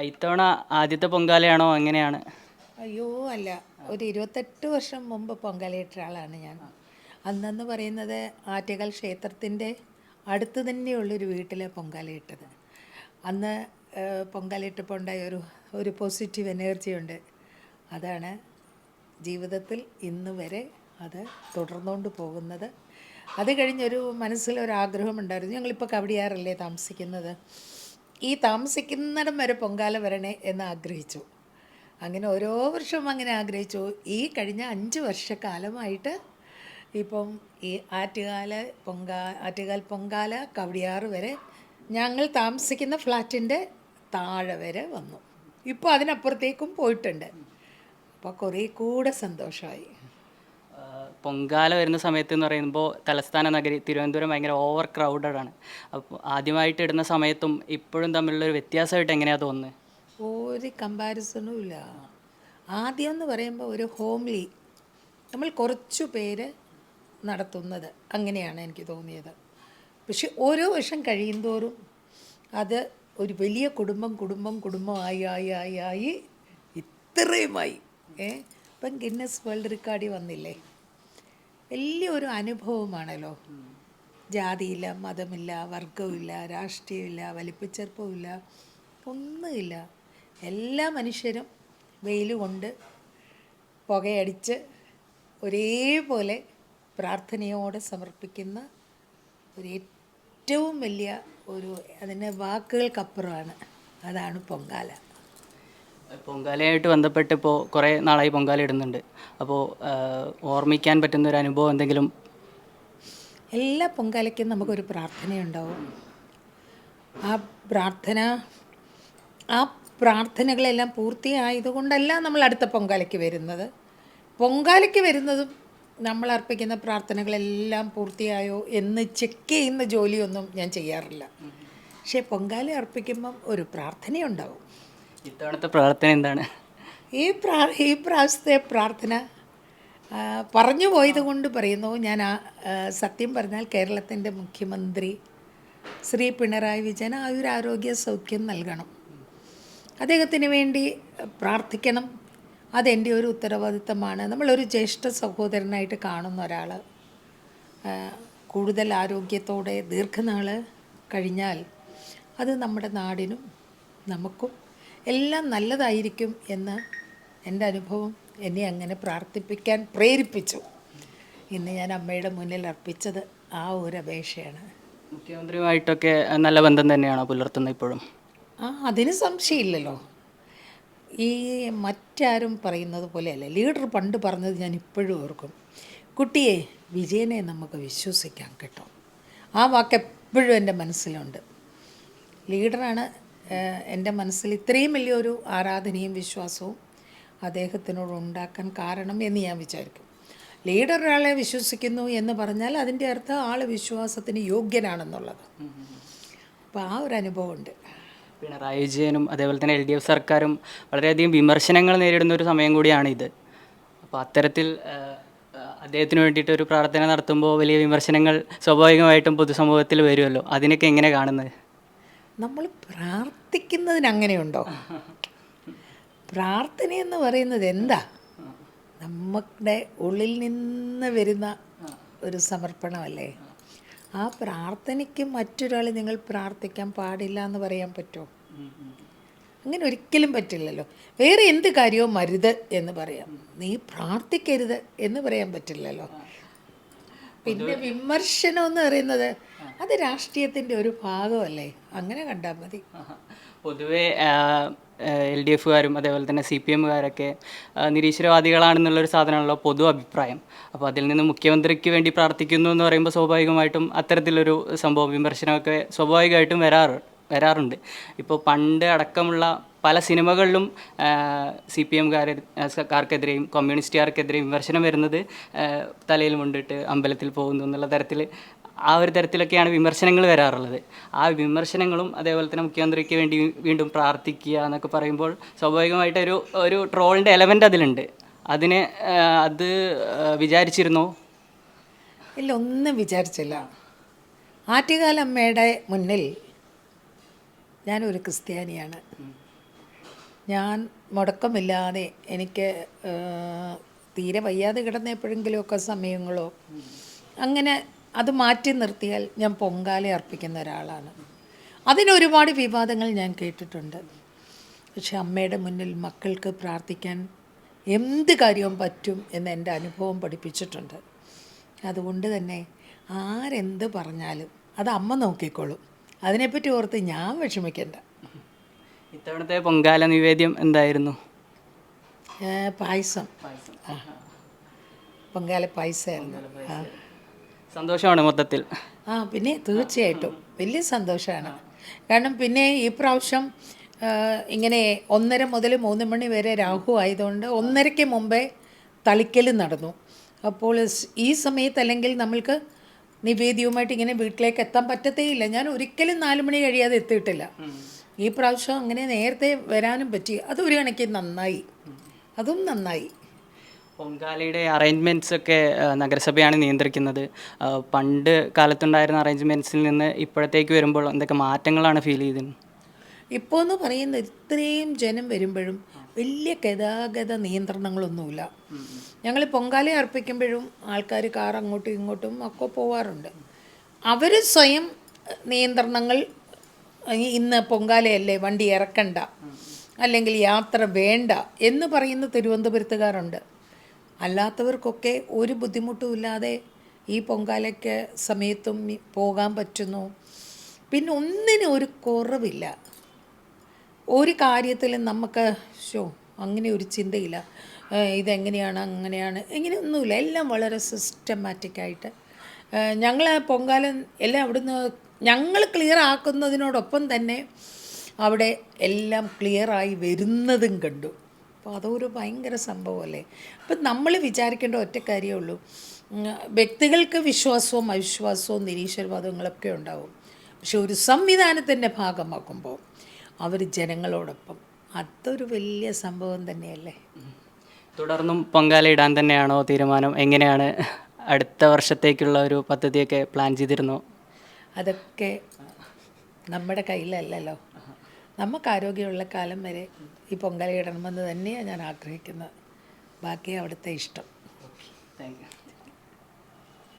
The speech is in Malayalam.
ഇത്തവണ ആദ്യത്തെ പൊങ്കാലയാണോ എങ്ങനെയാണ്? അയ്യോ അല്ല, ഒരു 28 വർഷം മുമ്പ് പൊങ്കാലയിട്ട ആളാണ് ഞാൻ. അന്നെന്ന് പറയുന്നത് ആറ്റുകാൽ ക്ഷേത്രത്തിൻ്റെ അടുത്ത് തന്നെയുള്ളൊരു വീട്ടിലെ പൊങ്കാലയിട്ടത്. അന്ന് പൊങ്കാലയിട്ടപ്പോൾ ഉണ്ടായ ഒരു പോസിറ്റീവ് എനർജി ഉണ്ട്. അതാണ് ജീവിതത്തിൽ ഇന്ന് വരെ അത് തുടർന്നുകൊണ്ട് പോകുന്നത്. അത് കഴിഞ്ഞൊരു മനസ്സിലൊരാഗ്രഹമുണ്ടായിരുന്നു. ഞങ്ങളിപ്പോൾ കവടിയാറല്ലേ താമസിക്കുന്നത്. ഈ താമസിക്കുന്നിടം വരെ പൊങ്കാല വരണേ എന്ന് ആഗ്രഹിച്ചു. അങ്ങനെ ഓരോ വർഷവും അങ്ങനെ ആഗ്രഹിച്ചു. ഈ കഴിഞ്ഞ 5 വർഷക്കാലമായിട്ട് ഇപ്പം ഈ ആറ്റുകാൽ പൊങ്കാല കവടിയാറ് വരെ ഞങ്ങൾ താമസിക്കുന്ന ഫ്ലാറ്റിൻ്റെ താഴെ വരെ വന്നു. ഇപ്പോൾ അതിനപ്പുറത്തേക്കും പോയിട്ടുണ്ട്. അപ്പോൾ കുറേ കൂടെ സന്തോഷമായി. പൊങ്കാല വരുന്ന സമയത്ത് എന്ന് പറയുമ്പോൾ തലസ്ഥാന നഗരി തിരുവനന്തപുരം ഭയങ്കര ഓവർ ക്രൗഡഡ് ആണ്. അപ്പോൾ ആദ്യമായിട്ട് ഇടുന്ന സമയത്തും ഇപ്പോഴും തമ്മിലുള്ളൊരു വ്യത്യാസമായിട്ട് എങ്ങനെയാണ് തോന്നുന്നത്? ഒരു കമ്പാരിസണും ഇല്ല. ആദ്യം എന്ന് പറയുമ്പോൾ ഒരു ഹോംലി, നമ്മൾ കുറച്ചു പേര് നടത്തുന്നത് അങ്ങനെയാണ് എനിക്ക് തോന്നിയത്. പക്ഷെ ഓരോ വർഷം കഴിയുന്തോറും അത് ഒരു വലിയ കുടുംബമായി ഇത്രയുമായി. ഇപ്പം ഗിന്നസ് വേൾഡ് റെക്കോർഡിൽ വന്നില്ലേ. വലിയൊരു അനുഭവമാണല്ലോ. ജാതിയില്ല, മതമില്ല, വർഗമില്ല, രാഷ്ട്രീയമില്ല, വലിപ്പച്ചെറുപ്പമില്ല, ഒന്നുമില്ല. എല്ലാ മനുഷ്യരും വെയിൽ കൊണ്ട് പുകയടിച്ച് ഒരേപോലെ പ്രാർത്ഥനയോടെ സമർപ്പിക്കുന്ന ഏറ്റവും വലിയ അതിൻ്റെ വാക്കുകൾക്കപ്പുറമാണ്. അതാണ് പൊങ്കാല. പൊങ്കാലയായിട്ട് ബന്ധപ്പെട്ട് ഇപ്പോൾ കുറേ നാളായി പൊങ്കാല ഇടുന്നുണ്ട്. അപ്പോൾ ഓർമ്മിക്കാൻ പറ്റുന്ന ഒരു അനുഭവം എന്തെങ്കിലും? എല്ലാ പൊങ്കാലയ്ക്കും നമുക്കൊരു പ്രാർത്ഥനയുണ്ടാവും. ആ പ്രാർത്ഥനകളെല്ലാം പൂർത്തിയായതുകൊണ്ടല്ല നമ്മൾ അടുത്ത പൊങ്കാലയ്ക്ക് വരുന്നത്. പൊങ്കാലയ്ക്ക് വരുന്നതും നമ്മൾ അർപ്പിക്കുന്ന പ്രാർത്ഥനകളെല്ലാം പൂർത്തിയായോ എന്ന് ചെക്ക് ചെയ്യുന്ന ജോലിയൊന്നും ഞാൻ ചെയ്യാറില്ല. പക്ഷേ പൊങ്കാല അർപ്പിക്കുമ്പം ഒരു പ്രാർത്ഥനയുണ്ടാവും. ഇത്തവണത്തെ പ്രാർത്ഥന എന്താണ്? ഈ പ്രാവശ്യത്തെ പ്രാർത്ഥന പറഞ്ഞു പോയത് കൊണ്ട് പറയുന്നു. ഞാൻ സത്യം പറഞ്ഞാൽ കേരളത്തിൻ്റെ മുഖ്യമന്ത്രി ശ്രീ പിണറായി വിജയൻ ആയുരാരോഗ്യ സൗഖ്യം നൽകണം, അദ്ദേഹത്തിന് വേണ്ടി പ്രാർത്ഥിക്കണം. അതെൻ്റെ ഒരു ഉത്തരവാദിത്തമാണ്. നമ്മളൊരു ജ്യേഷ്ഠ സഹോദരനായിട്ട് കാണുന്ന ഒരാൾ കൂടുതൽ ആരോഗ്യത്തോടെ ദീർഘനാൾ കഴിഞ്ഞാൽ അത് നമ്മുടെ നാടിനും നമുക്കും എല്ലാം നല്ലതായിരിക്കും എന്ന് എൻ്റെ അനുഭവം എന്നെ അങ്ങനെ പ്രാർത്ഥിപ്പിക്കാൻ പ്രേരിപ്പിച്ചു. ഇന്ന് ഞാൻ അമ്മയുടെ മുന്നിൽ അർപ്പിച്ചത് ആ ഒരു അപേക്ഷയാണ്. മുഖ്യമന്ത്രിയുമായിട്ടൊക്കെ നല്ല ബന്ധം തന്നെയാണോ പുലർത്തുന്നത് ഇപ്പോഴും? അതിന് സംശയമില്ലല്ലോ. ഈ മറ്റാരും പറയുന്നത് പോലെയല്ല. ലീഡർ പണ്ട് പറഞ്ഞത് ഞാൻ ഇപ്പോഴും ഓർക്കും. കുട്ടിയെ, വിജയനെ നമുക്ക് വിശ്വസിക്കാം കേട്ടോ. ആ വാക്ക് എപ്പോഴും എൻ്റെ മനസ്സിലുണ്ട്. ലീഡറാണ് എൻ്റെ മനസ്സിൽ ഇത്രയും വലിയൊരു ആരാധനയും വിശ്വാസവും അദ്ദേഹത്തിനോട് ഉണ്ടാക്കാൻ കാരണം എന്ന് ഞാൻ വിചാരിക്കും. ലീഡർ ഒരാളെ വിശ്വസിക്കുന്നു എന്ന് പറഞ്ഞാൽ അതിൻ്റെ അർത്ഥം ആൾ വിശ്വാസത്തിന് യോഗ്യനാണെന്നുള്ളത്. അപ്പോൾ ആ ഒരു അനുഭവമുണ്ട്. പിണറായി വിജയനും അതേപോലെ തന്നെ LDF സർക്കാരും വളരെയധികം വിമർശനങ്ങൾ നേരിടുന്ന ഒരു സമയം കൂടിയാണ് ഇത്. അപ്പോൾ അത്തരത്തിൽ അദ്ദേഹത്തിന് വേണ്ടിയിട്ട് ഒരു പ്രാർത്ഥന നടത്തുമ്പോൾ വലിയ വിമർശനങ്ങൾ സ്വാഭാവികമായിട്ടും പൊതുസമൂഹത്തിൽ വരുമല്ലോ. അതിനൊക്കെ എങ്ങനെ കാണുന്നത്? നമ്മൾ പ്രാർത്ഥിക്കുന്നതിന് അങ്ങനെയുണ്ടോ? പ്രാർത്ഥനയെന്ന് പറയുന്നത് എന്താ? നമ്മുടെ ഉള്ളിൽ നിന്ന് വരുന്ന ഒരു സമർപ്പണമല്ലേ. ആ പ്രാർത്ഥനയ്ക്ക് മറ്റൊരാൾ നിങ്ങൾ പ്രാർത്ഥിക്കാൻ പാടില്ല എന്ന് പറയാൻ പറ്റുമോ? അങ്ങനെ ഒരിക്കലും പറ്റില്ലല്ലോ. വേറെ എന്ത് കാര്യവും അരുത് എന്ന് പറയാം, നീ പ്രാർത്ഥിക്കരുത് എന്ന് പറയാൻ പറ്റില്ലല്ലോ. പിന്നെ വിമർശനം എന്ന് പറയുന്നത് അത് രാഷ്ട്രീയത്തിൻ്റെ ഒരു ഭാഗമല്ലേ, അങ്ങനെ കണ്ടാൽ മതി. പൊതുവേ LDFകാരും അതേപോലെ തന്നെ CPMകാരൊക്കെ നിരീശ്വരവാദികളാണെന്നുള്ളൊരു സാധനമാണല്ലോ പൊതു അഭിപ്രായം. അപ്പോൾ അതിൽ നിന്ന് മുഖ്യമന്ത്രിക്ക് വേണ്ടി പ്രാർത്ഥിക്കുന്നു എന്ന് പറയുമ്പോൾ സ്വാഭാവികമായിട്ടും അത്തരത്തിലൊരു സംഭവം വിമർശനമൊക്കെ സ്വാഭാവികമായിട്ടും വരാറുണ്ട്. ഇപ്പോൾ പണ്ട് അടക്കമുള്ള പല സിനിമകളിലും CPMകാർക്കെതിരെയും കമ്മ്യൂണിസ്റ്റുകാർക്കെതിരെയും വിമർശനം വരുന്നത് തലയിൽ മുണ്ടിട്ട് അമ്പലത്തിൽ പോകുന്നു എന്നുള്ള തരത്തിൽ, ആ ഒരു തരത്തിലൊക്കെയാണ് വിമർശനങ്ങൾ വരാറുള്ളത്. ആ വിമർശനങ്ങളും അതേപോലെ തന്നെ മുഖ്യമന്ത്രിക്ക് വേണ്ടി വീണ്ടും പ്രാർത്ഥിക്കുക എന്നൊക്കെ പറയുമ്പോൾ സ്വാഭാവികമായിട്ട് ഒരു ട്രോളിൻ്റെ എലമെൻ്റ് അതിലുണ്ട്. അത് വിചാരിച്ചിരുന്നോ? ഇല്ല, ഒന്നും വിചാരിച്ചില്ല. ആറ്റുകാലമ്മയുടെ മുന്നിൽ ഞാനൊരു ക്രിസ്ത്യാനിയാണ്. ഞാൻ മുടക്കമില്ലാതെ എനിക്ക് തീരെ വയ്യാതെ കിടന്ന എപ്പോഴെങ്കിലുമൊക്കെ സമയങ്ങളോ അങ്ങനെ അത് മാറ്റി നിർത്തിയാൽ ഞാൻ പൊങ്കാല അർപ്പിക്കുന്ന ഒരാളാണ്. അതിനൊരുപാട് വിവാദങ്ങൾ ഞാൻ കേട്ടിട്ടുണ്ട്. പക്ഷെ അമ്മയുടെ മുന്നിൽ മക്കൾക്ക് പ്രാർത്ഥിക്കാൻ എന്ത് കാര്യവും പറ്റും എന്ന് എൻ്റെ അനുഭവം പഠിപ്പിച്ചിട്ടുണ്ട്. അതുകൊണ്ട് തന്നെ ആരെന്ത് പറഞ്ഞാലും അത് അമ്മ നോക്കിക്കോളും. അതിനെപ്പറ്റി ഓർത്ത് ഞാൻ വിഷമിക്കണ്ട. ഇത്തവണത്തെ പൊങ്കാല നിവേദ്യം എന്തായിരുന്നു? പായസം. പൊങ്കാല പായസമായിരുന്നു. സന്തോഷമാണ് മൊത്തത്തിൽ. പിന്നെ തീർച്ചയായിട്ടും വലിയ സന്തോഷമാണ്. കാരണം പിന്നെ ഈ പ്രാവശ്യം ഇങ്ങനെ 1:30 മുതൽ 3 മണി വരെ രാഹു ആയതുകൊണ്ട് 1:30 മുമ്പേ തളിക്കൽ നടന്നു. അപ്പോൾ ഈ സമയത്ത് അല്ലെങ്കിൽ നമ്മൾക്ക് നിവേദ്യവുമായിട്ട് ഇങ്ങനെ വീട്ടിലേക്ക് എത്താൻ പറ്റത്തേയില്ല. ഞാൻ ഒരിക്കലും 4 മണി കഴിയാതെ എത്തിയിട്ടില്ല. ഈ പ്രാവശ്യം അങ്ങനെ നേരത്തെ വരാനും പറ്റി. അതൊരു കണക്കിന് നന്നായി. അതും നന്നായി. പൊങ്കാലയുടെ അറേഞ്ച്മെൻറ്റ്സ് ഒക്കെ നഗരസഭയാണ് നിയന്ത്രിക്കുന്നത്. പണ്ട് കാലത്തുണ്ടായിരുന്ന അറേഞ്ച്മെൻറ്റ്സിൽ നിന്ന് ഇപ്പോഴത്തേക്ക് വരുമ്പോൾ എന്തൊക്കെ മാറ്റങ്ങളാണ് ഫീൽ ചെയ്തത്? ഇപ്പോൾ എന്ന് പറയുന്നത് ഇത്രയും ജനം വരുമ്പോഴും വലിയ ഗതാഗത നിയന്ത്രണങ്ങളൊന്നുമില്ല. ഞങ്ങൾ പൊങ്കാല അർപ്പിക്കുമ്പോഴും ആൾക്കാർ കാർ അങ്ങോട്ടും ഇങ്ങോട്ടും ഒക്കെ പോവാറുണ്ട്. അവർ സ്വയം നിയന്ത്രണങ്ങൾ, ഇന്ന് പൊങ്കാലയല്ലേ വണ്ടി ഇറക്കണ്ട അല്ലെങ്കിൽ യാത്ര വേണ്ട എന്ന് പറയുന്ന തിരുവനന്തപുരത്തുകാരുണ്ട്. അല്ലാത്തവർക്കൊക്കെ ഒരു ബുദ്ധിമുട്ടുമില്ലാതെ ഈ പൊങ്കാലയ്ക്ക് സമയത്തും പോകാൻ പറ്റുന്നു. പിന്നെ ഒന്നിനും ഒരു കുറവില്ല. ഒരു കാര്യത്തിലും നമുക്ക് അങ്ങനെ ഒരു ചിന്തയില്ല, ഇതെങ്ങനെയാണ് അങ്ങനെയാണ് ഇങ്ങനെയൊന്നുമില്ല. എല്ലാം വളരെ സിസ്റ്റമാറ്റിക്കായിട്ട് ഞങ്ങൾ പൊങ്കാല എല്ലാം അവിടുന്ന് ഞങ്ങൾ ക്ലിയർ ആക്കുന്നതിനോടൊപ്പം തന്നെ അവിടെ എല്ലാം ക്ലിയറായി വരുന്നതും കണ്ടു. അപ്പോൾ അതൊരു ഭയങ്കര സംഭവമല്ലേ. അപ്പം നമ്മൾ വിചാരിക്കേണ്ട ഒറ്റ കാര്യമേ ഉള്ളൂ. വ്യക്തികൾക്ക് വിശ്വാസവും അവിശ്വാസവും നിരീശ്വരവാദങ്ങളൊക്കെ ഉണ്ടാവും. പക്ഷെ ഒരു സംവിധാനത്തിൻ്റെ ഭാഗമാക്കുമ്പോൾ അവർ ജനങ്ങളോടൊപ്പം, അതൊരു വലിയ സംഭവം തന്നെയല്ലേ. തുടർന്നും പൊങ്കാല ഇടാൻ തന്നെയാണോ തീരുമാനം? എങ്ങനെയാണ് അടുത്ത വർഷത്തേക്കുള്ള ഒരു പദ്ധതിയൊക്കെ പ്ലാൻ ചെയ്തിരുന്നോ? അതൊക്കെ നമ്മുടെ കയ്യിലല്ലല്ലോ. നമുക്ക് ആരോഗ്യമുള്ള കാലം വരെ ഈ പൊങ്കാല ഇടണമെന്ന് തന്നെയാണ് ഞാൻ ആഗ്രഹിക്കുന്നത്. ബാക്കി അവിടുത്തെ ഇഷ്ടം. Thank you.